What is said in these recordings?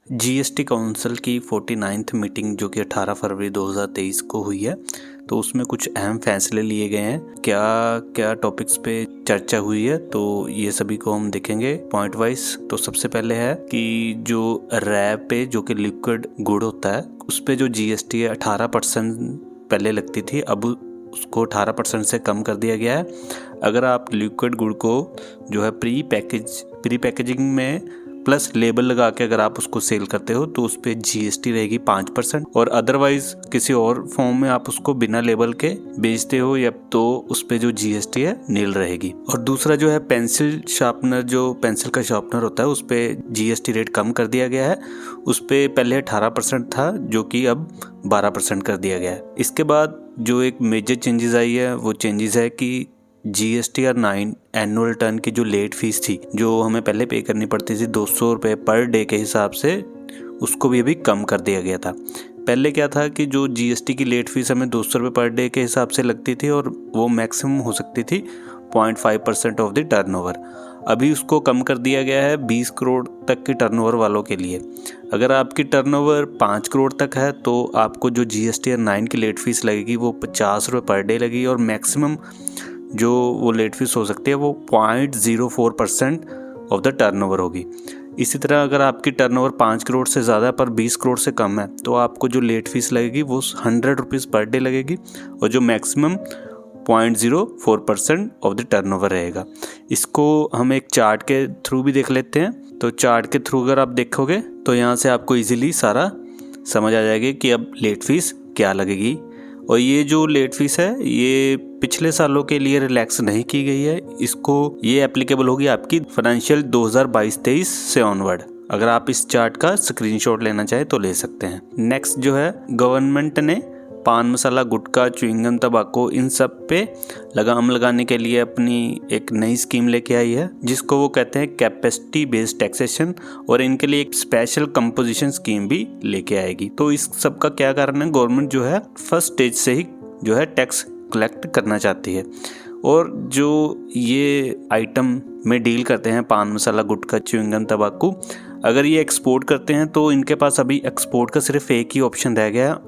GST council की 49th meeting जो कि 18 फरवरी 2023 को हुई है, तो उसमें कुछ अहम फैसले लिए गए हैं। क्या क्या टॉपिक्स पे चर्चा हुई है, तो ये सभी को हम देखेंगे पॉइंट वाइज। तो सबसे पहले है कि जो रैप पे जो कि लिक्विड गुड होता है, उस पे जो जीएसटी है 18% पहले लगती थी, अब उसको 18% से कम कर दिया गया है। अगर आप लिक्विड गुड को जो है प्री पैकेजिंग में प्लस लेबल लगा के अगर आप उसको सेल करते हो तो उस पर जीएसटी रहेगी 5%, और अदरवाइज किसी और फॉर्म में आप उसको बिना लेबल के बेचते हो या तो उस पर जो जीएसटी है नील रहेगी। और दूसरा जो है पेंसिल शार्पनर, जो पेंसिल का शार्पनर होता है, उस पर जीएसटी रेट कम कर दिया गया है। उस पर पहले 18% था जो कि अब 12% कर दिया गया है। इसके बाद जो एक मेजर चेंजेस आई है वो चेंजेस है कि GST 9 एनुअल टर्न की जो लेट फीस थी, जो हमें पहले पे करनी पड़ती थी 200 रुपये पर डे के हिसाब से, उसको भी अभी कम कर दिया गया था। पहले क्या था कि जो GST की लेट फीस हमें 200 रुपये पर डे के हिसाब से लगती थी और वो मैक्सिमम हो सकती थी 0.5% ऑफ द टर्नओवर। अभी उसको कम कर दिया गया है 20 करोड़ तक की टर्नओवर वालों के लिए। अगर आपकी टर्नओवर 5 करोड़ तक है तो आपको जो GST 9 की लेट फीस लगेगी वो 50 रुपये पर डे लगेगी, और मैक्सिमम जो वो लेट फीस हो सकती है वो 0.04% ऑफ द टर्नओवर होगी। इसी तरह अगर आपकी टर्नओवर 5 करोड़ से ज़्यादा पर 20 करोड़ से कम है तो आपको जो लेट फीस लगेगी वो 100 रुपीज़ पर डे लगेगी, और जो मैक्सिमम 0.04% ऑफ द टर्नओवर रहेगा। इसको हम एक चार्ट के थ्रू भी देख लेते हैं। तो चार्ट के थ्रू अगर आप देखोगे तो यहाँ से आपको इजीली सारा समझ आ जाएगा कि अब लेट फीस क्या लगेगी। और ये जो लेट फीस है ये पिछले सालों के लिए रिलैक्स नहीं की गई है, ये एप्लीकेबल होगी आपकी फाइनेंशियल 2022-23 से ऑनवर्ड। अगर आप इस चार्ट का स्क्रीनशॉट लेना चाहे तो ले सकते हैं। नेक्स्ट जो है, गवर्नमेंट ने पान मसाला, गुटखा, च्युइंगम, तंबाकू, इन सब पे लगाम लगाने के लिए अपनी एक नई स्कीम लेके आई है, जिसको वो कहते हैं कैपेसिटी बेस्ड टैक्सेशन, और इनके लिए एक स्पेशल कंपोजिशन स्कीम भी लेके आएगी। तो इस सब का क्या कारण है, गवर्नमेंट जो है फर्स्ट स्टेज से ही जो है टैक्स कलेक्ट करना चाहती है। और जो ये आइटम में डील करते हैं, पान मसाला, गुटखा, च्युइंगम, तंबाकू, अगर ये एक्सपोर्ट करते हैं तो इनके पास अभी एक्सपोर्ट का सिर्फ एक ही ऑप्शन रह गया,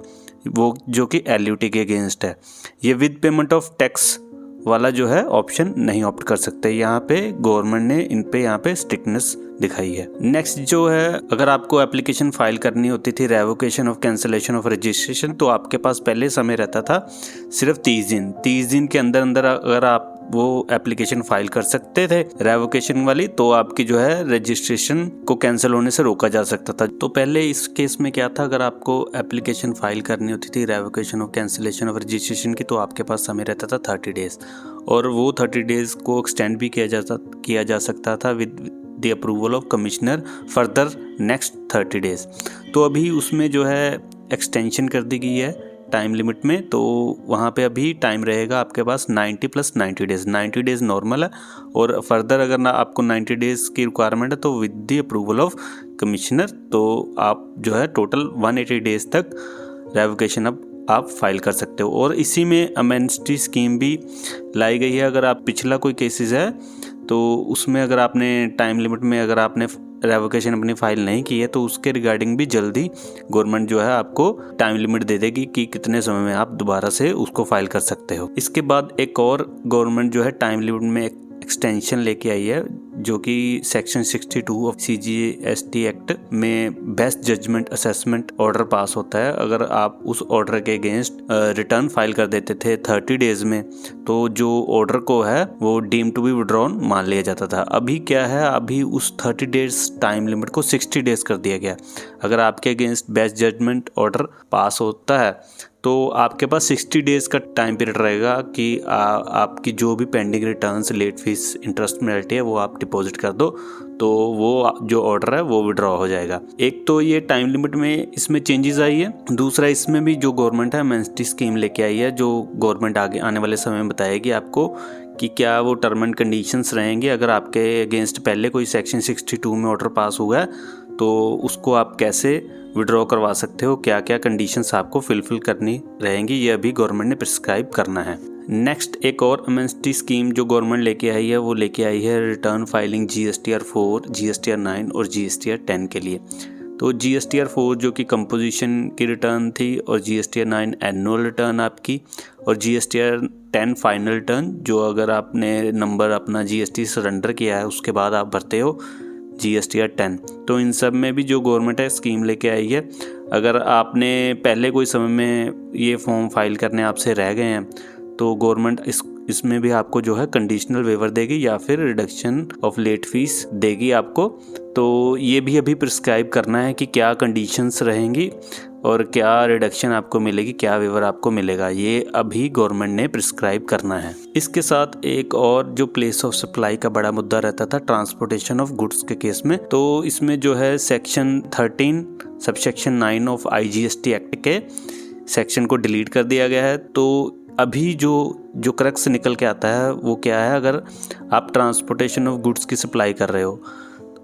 वो जो कि LUT के अगेंस्ट है। ये विद पेमेंट ऑफ टैक्स वाला जो है ऑप्शन नहीं ऑप्ट कर सकते। यहाँ पे गवर्नमेंट ने इन पे यहाँ पे स्ट्रिक्टनेस दिखाई है। नेक्स्ट जो है, अगर आपको एप्लीकेशन फाइल करनी होती थी revocation of cancellation of registration, तो आपके पास पहले समय रहता था सिर्फ 30 दिन के अंदर अंदर अगर आप वो एप्लीकेशन फाइल कर सकते थे रेवोकेशन वाली, तो आपकी जो है रजिस्ट्रेशन को कैंसिल होने से रोका जा सकता था। तो पहले इस केस में क्या था, अगर आपको एप्लीकेशन फाइल करनी होती थी revocation of cancellation of registration की, तो आपके पास समय रहता था 30 डेज, और वो 30 डेज को एक्सटेंड भी किया जा सकता था with the approval of commissioner further next 30 days. तो अभी उसमें जो है एक्सटेंशन कर दी गई है टाइम लिमिट में, तो वहाँ पे अभी टाइम रहेगा आपके पास 90 + 90 डेज। 90 डेज नॉर्मल है, और फर्दर अगर ना आपको 90 डेज की रिक्वायरमेंट है तो with the approval of commissioner, तो आप जो है टोटल 180 डेज तक रेवोकेशन अब आप फाइल कर सकते हो। और इसी में अमेनिटी स्कीम भी लाई गई है। अगर आप पिछला कोई केसेस है तो उसमें अगर आपने टाइम लिमिट में अगर आपने रेवोकेशन अपनी फाइल नहीं की है तो उसके रिगार्डिंग भी जल्दी गवर्नमेंट जो है आपको टाइम लिमिट दे देगी कि कितने समय में आप दोबारा से उसको फाइल कर सकते हो। इसके बाद एक और गवर्नमेंट जो है टाइम लिमिट में एक्सटेंशन लेके आई है, जो कि सेक्शन 62 ऑफ CGST एक्ट में best judgement assessment order pass होता है। अगर आप उस ऑर्डर के अगेंस्ट रिटर्न फाइल कर देते थे 30 डेज में, तो जो ऑर्डर को है वो डीम टू बी विड्रॉन मान लिया जाता था। अभी क्या है, अभी उस 30 डेज टाइम लिमिट को 60 डेज कर दिया गया। अगर आपके against best judgement order pass होता है तो आपके पास 60 डेज का टाइम पीरियड रहेगा कि आपकी जो भी pending returns, late fees, interest penalty है वो आप डिपॉजिट कर दो, तो वो जो ऑर्डर है वो विड्रॉ हो जाएगा। एक तो ये टाइम लिमिट में इसमें चेंजेस आई है। दूसरा, इसमें भी जो गवर्नमेंट है अमेनिटी स्कीम लेके आई है, जो गवर्नमेंट आगे आने वाले समय में बताएगी आपको कि क्या वो टर्म एंड कंडीशंस रहेंगे। अगर आपके अगेंस्ट पहले कोई सेक्शन 62 में ऑर्डर पास हुआ है तो उसको आप कैसे विड्रॉ करवा सकते हो, क्या क्या कंडीशंस आपको फुलफिल करनी रहेंगी, ये अभी गवर्नमेंट ने प्रिस्क्राइब करना है। नेक्स्ट एक और अमेनिटी स्कीम जो गवर्नमेंट लेके आई है वो लेके आई है रिटर्न फाइलिंग GSTR 4, GSTR 9 और GSTR 10 के लिए। तो GSTR 4 जो कि कंपोजिशन की रिटर्न थी, और GSTR 9 एनुअल रिटर्न आपकी, और GSTR 10 फाइनल रिटर्न, जो अगर आपने नंबर अपना GST सरेंडर किया है उसके बाद आप भरते हो GSTR 10। तो इन सब में भी जो गवर्नमेंट है स्कीम लेके आई है। अगर आपने पहले कोई समय में ये फॉर्म फाइल करने आपसे रह गए हैं तो गवर्नमेंट इसमें भी आपको जो है कंडीशनल वेवर देगी या फिर रिडक्शन ऑफ लेट फीस देगी आपको। तो ये भी अभी प्रिस्क्राइब करना है कि क्या कंडीशंस रहेंगी और क्या रिडक्शन आपको मिलेगी, क्या वेवर आपको मिलेगा, ये अभी गवर्नमेंट ने प्रिस्क्राइब करना है। इसके साथ एक और जो प्लेस ऑफ सप्लाई का बड़ा मुद्दा रहता था ट्रांसपोर्टेशन ऑफ गुड्स के केस में, तो इसमें जो है section 13 subsection 9 of IGST act के सेक्शन को डिलीट कर दिया गया है। तो अभी जो क्रक्स निकल के आता है वो क्या है, अगर आप ट्रांसपोर्टेशन ऑफ गुड्स की सप्लाई कर रहे हो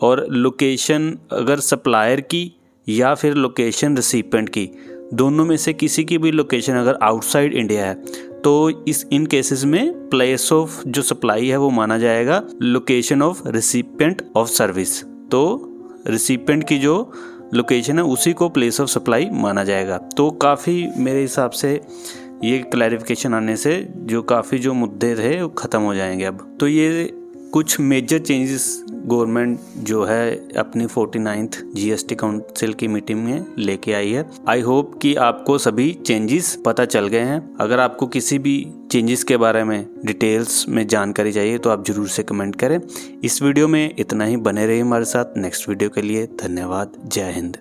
और लोकेशन अगर सप्लायर की या फिर लोकेशन रिसिपेंट की, दोनों में से किसी की भी लोकेशन अगर आउटसाइड इंडिया है, तो इन केसेस में प्लेस ऑफ जो सप्लाई है वो माना जाएगा location of recipient of service. तो रिसिपेंट की जो लोकेशन है उसी को प्लेस ऑफ सप्लाई माना जाएगा। तो काफ़ी मेरे हिसाब से ये क्लैरिफिकेशन आने से जो काफ़ी जो मुद्दे थे वो ख़त्म हो जाएंगे अब। तो ये कुछ मेजर चेंजेस गवर्नमेंट जो है अपनी 49th GST काउंसिल की मीटिंग में लेके आई है। आई होप कि आपको सभी चेंजेस पता चल गए हैं। अगर आपको किसी भी चेंजेस के बारे में डिटेल्स में जानकारी चाहिए तो आप ज़रूर से कमेंट करें। इस वीडियो में इतना ही, बने रहिए हमारे साथ। नेक्स्ट वीडियो के लिए धन्यवाद। जय हिंद।